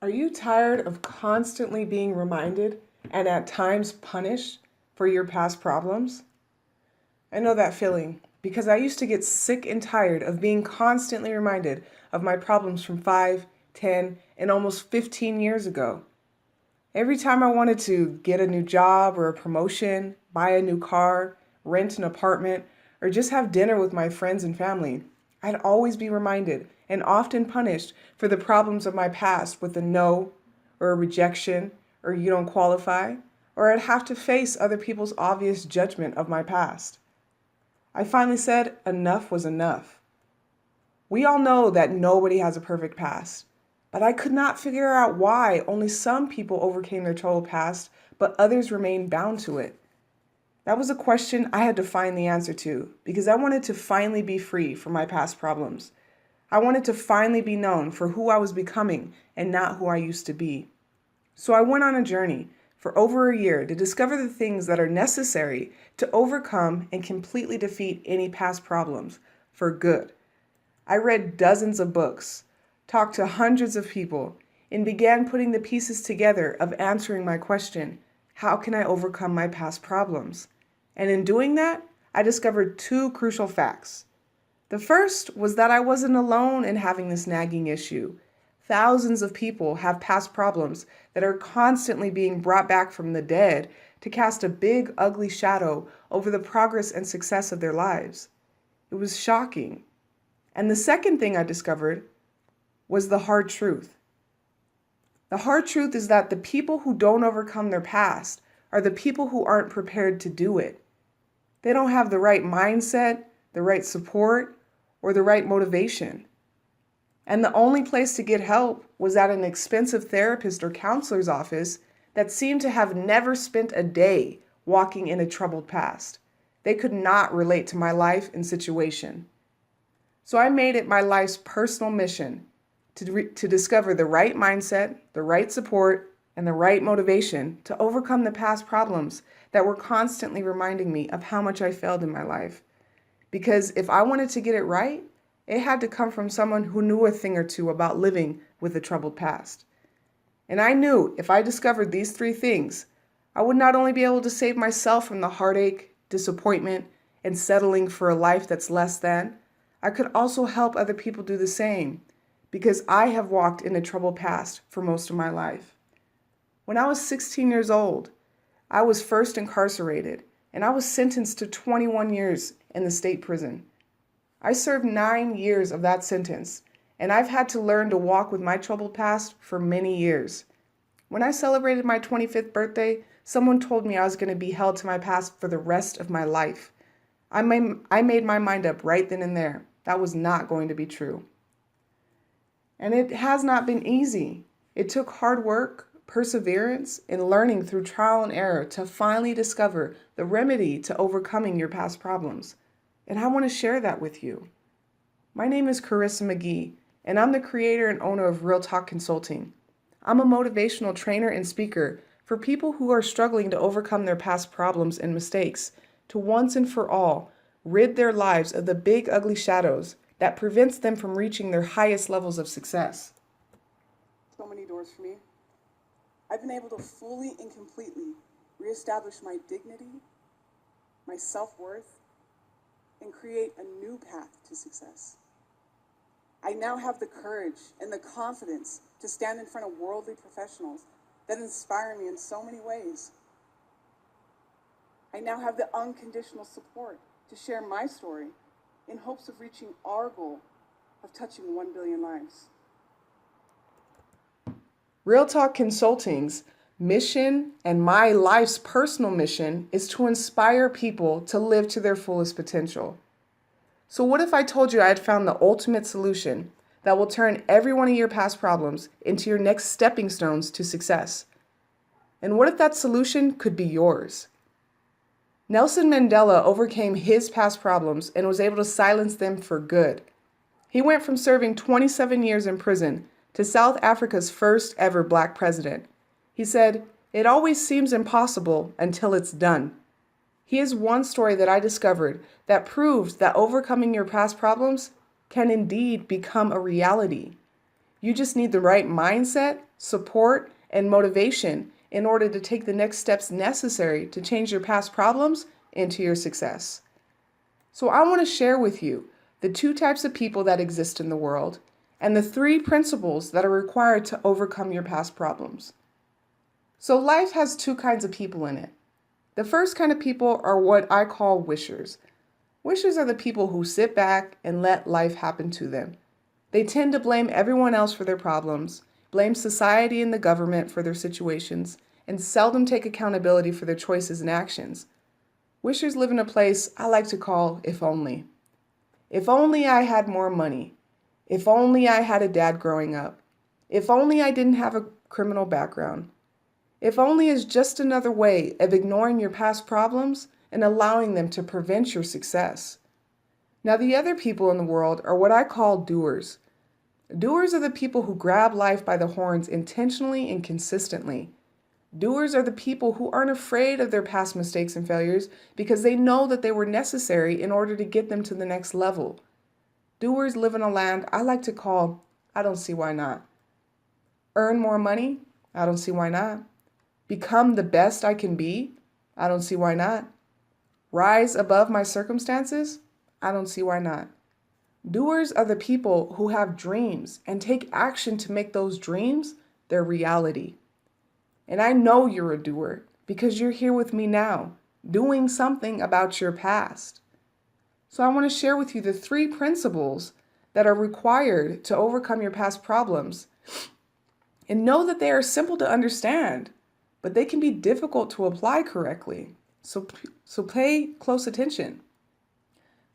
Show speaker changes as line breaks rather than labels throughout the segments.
Are you tired of constantly being reminded and at times punished for your past problems? I know that feeling because I used to get sick and tired of being constantly reminded of my problems from 5, 10, and almost 15 years ago. Every time I wanted to get a new job or a promotion, buy a new car, rent an apartment, or just have dinner with my friends and family, I'd always be reminded and often punished for the problems of my past with a no, or a rejection, or you don't qualify, or I'd have to face other people's obvious judgment of my past. I finally said enough was enough. We all know that nobody has a perfect past, but I could not figure out why only some people overcame their troubled past, but others remained bound to it. That was a question I had to find the answer to because I wanted to finally be free from my past problems. I wanted to finally be known for who I was becoming and not who I used to be. So I went on a journey for over a year to discover the things that are necessary to overcome and completely defeat any past problems for good. I read dozens of books, talked to hundreds of people, and began putting the pieces together of answering my question, how can I overcome my past problems? And in doing that, I discovered two crucial facts. The first was that I wasn't alone in having this nagging issue. Thousands of people have past problems that are constantly being brought back from the dead to cast a big, ugly shadow over the progress and success of their lives. It was shocking. And the second thing I discovered was the hard truth. The hard truth is that the people who don't overcome their past are the people who aren't prepared to do it. They don't have the right mindset, the right support, or the right motivation. And the only place to get help was at an expensive therapist or counselor's office that seemed to have never spent a day walking in a troubled past. They could not relate to my life and situation. So I made it my life's personal mission to discover the right mindset, the right support, and the right motivation to overcome the past problems that were constantly reminding me of how much I failed in my life. Because if I wanted to get it right, it had to come from someone who knew a thing or two about living with a troubled past. And I knew if I discovered these three things, I would not only be able to save myself from the heartache, disappointment, and settling for a life that's less than, I could also help other people do the same because I have walked in a troubled past for most of my life. When I was 16 years old, I was first incarcerated and I was sentenced to 21 years in the state prison. I served 9 years of that sentence, and I've had to learn to walk with my troubled past for many years. When I celebrated my 25th birthday, someone told me I was going to be held to my past for the rest of my life. I made my mind up right then and there. That was not going to be true. And it has not been easy. It took hard work, perseverance, and learning through trial and error to finally discover the remedy to overcoming your past problems. And I want to share that with you. My name is Carissa McGee, and I'm the creator and owner of Real Talk Consulting. I'm a motivational trainer and speaker for people who are struggling to overcome their past problems and mistakes, to once and for all rid their lives of the big ugly shadows that prevents them from reaching their highest levels of success.
So many doors for me. I've been able to fully and completely reestablish my dignity, my self-worth, and create a new path to success. I now have the courage and the confidence to stand in front of worldly professionals that inspire me in so many ways. I now have the unconditional support to share my story in hopes of reaching our goal of touching 1 billion lives.
Real Talk Consulting's mission and my life's personal mission is to inspire people to live to their fullest potential. So what if I told you I had found the ultimate solution that will turn every one of your past problems into your next stepping stones to success? And what if that solution could be yours? Nelson Mandela overcame his past problems and was able to silence them for good. He went from serving 27 years in prison to South Africa's first ever Black president. He said, "It always seems impossible until it's done." He is one story that I discovered that proves that overcoming your past problems can indeed become a reality. You just need the right mindset, support, and motivation in order to take the next steps necessary to change your past problems into your success. So I want to share with you the two types of people that exist in the world and the three principles that are required to overcome your past problems. So life has two kinds of people in it. The first kind of people are what I call wishers. Wishers are the people who sit back and let life happen to them. They tend to blame everyone else for their problems, blame society and the government for their situations, and seldom take accountability for their choices and actions. Wishers live in a place I like to call if only. If only I had more money. If only I had a dad growing up. If only I didn't have a criminal background. If only is just another way of ignoring your past problems and allowing them to prevent your success. Now, the other people in the world are what I call doers. Doers are the people who grab life by the horns intentionally and consistently. Doers are the people who aren't afraid of their past mistakes and failures because they know that they were necessary in order to get them to the next level. Doers live in a land I like to call, I don't see why not. Earn more money? I don't see why not. Become the best I can be? I don't see why not. Rise above my circumstances? I don't see why not. Doers are the people who have dreams and take action to make those dreams their reality. And I know you're a doer because you're here with me now, doing something about your past. So I want to share with you the three principles that are required to overcome your past problems. And know that they are simple to understand, but they can be difficult to apply correctly. So pay close attention.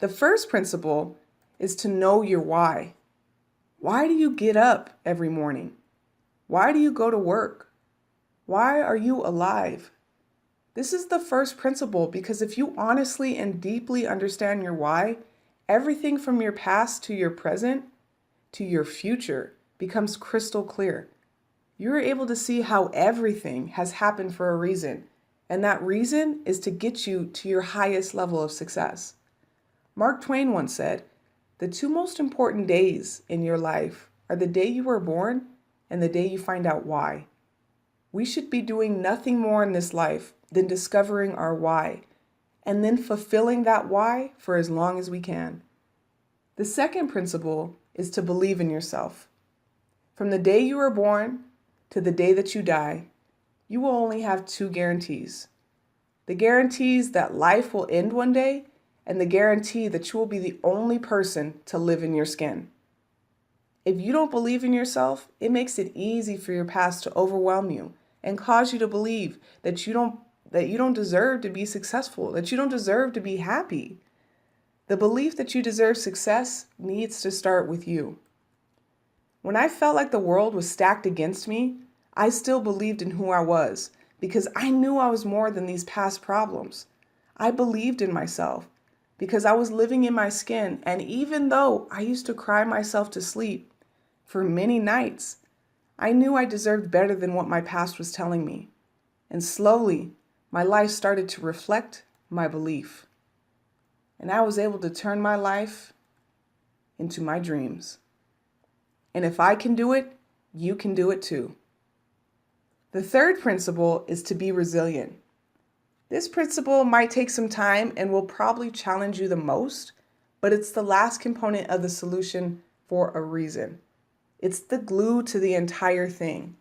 The first principle is to know your why. Why do you get up every morning? Why do you go to work? Why are you alive? This is the first principle because if you honestly and deeply understand your why, everything from your past to your present to your future becomes crystal clear. You're able to see how everything has happened for a reason, and that reason is to get you to your highest level of success. Mark Twain once said, "The two most important days in your life are the day you were born and the day you find out why." We should be doing nothing more in this life than discovering our why and then fulfilling that why for as long as we can. The second principle is to believe in yourself. From the day you were born to the day that you die, you will only have two guarantees. The guarantees that life will end one day and the guarantee that you will be the only person to live in your skin. If you don't believe in yourself, it makes it easy for your past to overwhelm you and cause you to believe that you don't deserve to be successful, that you don't deserve to be happy. The belief that you deserve success needs to start with you. When I felt like the world was stacked against me, I still believed in who I was because I knew I was more than these past problems. I believed in myself because I was living in my skin, and even though I used to cry myself to sleep for many nights, I knew I deserved better than what my past was telling me. And slowly, my life started to reflect my belief. And I was able to turn my life into my dreams. And if I can do it, you can do it too. The third principle is to be resilient. This principle might take some time and will probably challenge you the most, but it's the last component of the solution for a reason. It's the glue to the entire thing.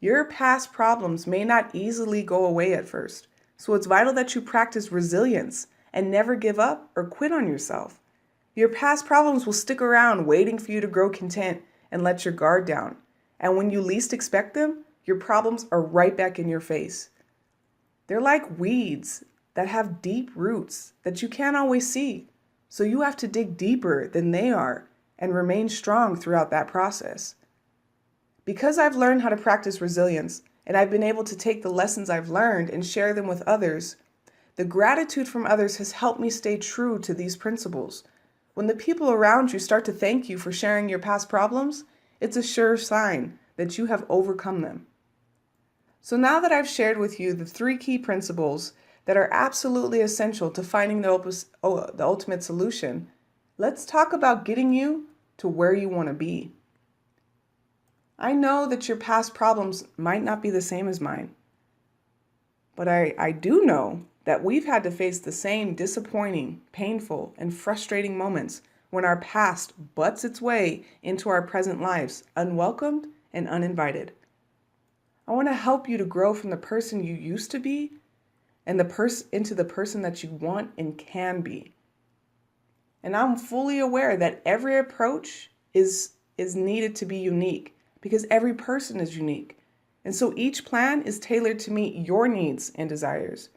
Your past problems may not easily go away at first, so it's vital that you practice resilience and never give up or quit on yourself. Your past problems will stick around waiting for you to grow content and let your guard down. And when you least expect them, your problems are right back in your face. They're like weeds that have deep roots that you can't always see. So you have to dig deeper than they are and remain strong throughout that process. Because I've learned how to practice resilience and I've been able to take the lessons I've learned and share them with others, the gratitude from others has helped me stay true to these principles. When the people around you start to thank you for sharing your past problems, it's a sure sign that you have overcome them. So now that I've shared with you the three key principles that are absolutely essential to finding the ultimate solution, let's talk about getting you to where you want to be. I know that your past problems might not be the same as mine, but I do know that we've had to face the same disappointing, painful, and frustrating moments when our past butts its way into our present lives, unwelcomed and uninvited. I want to help you to grow from the person you used to be and into the person that you want and can be. And I'm fully aware that every approach is needed to be unique because every person is unique. And so each plan is tailored to meet your needs and desires.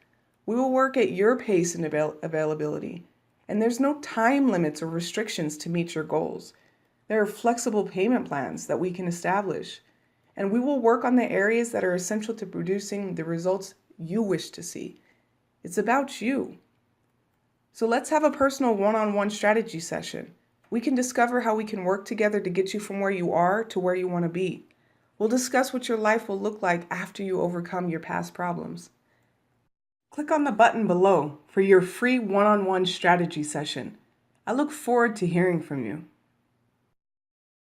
We will work at your pace and availability. And there's no time limits or restrictions to meet your goals. There are flexible payment plans that we can establish. And we will work on the areas that are essential to producing the results you wish to see. It's about you. So let's have a personal one-on-one strategy session. We can discover how we can work together to get you from where you are to where you want to be. We'll discuss what your life will look like after you overcome your past problems. Click on the button below for your free one-on-one strategy session. I look forward to hearing from you.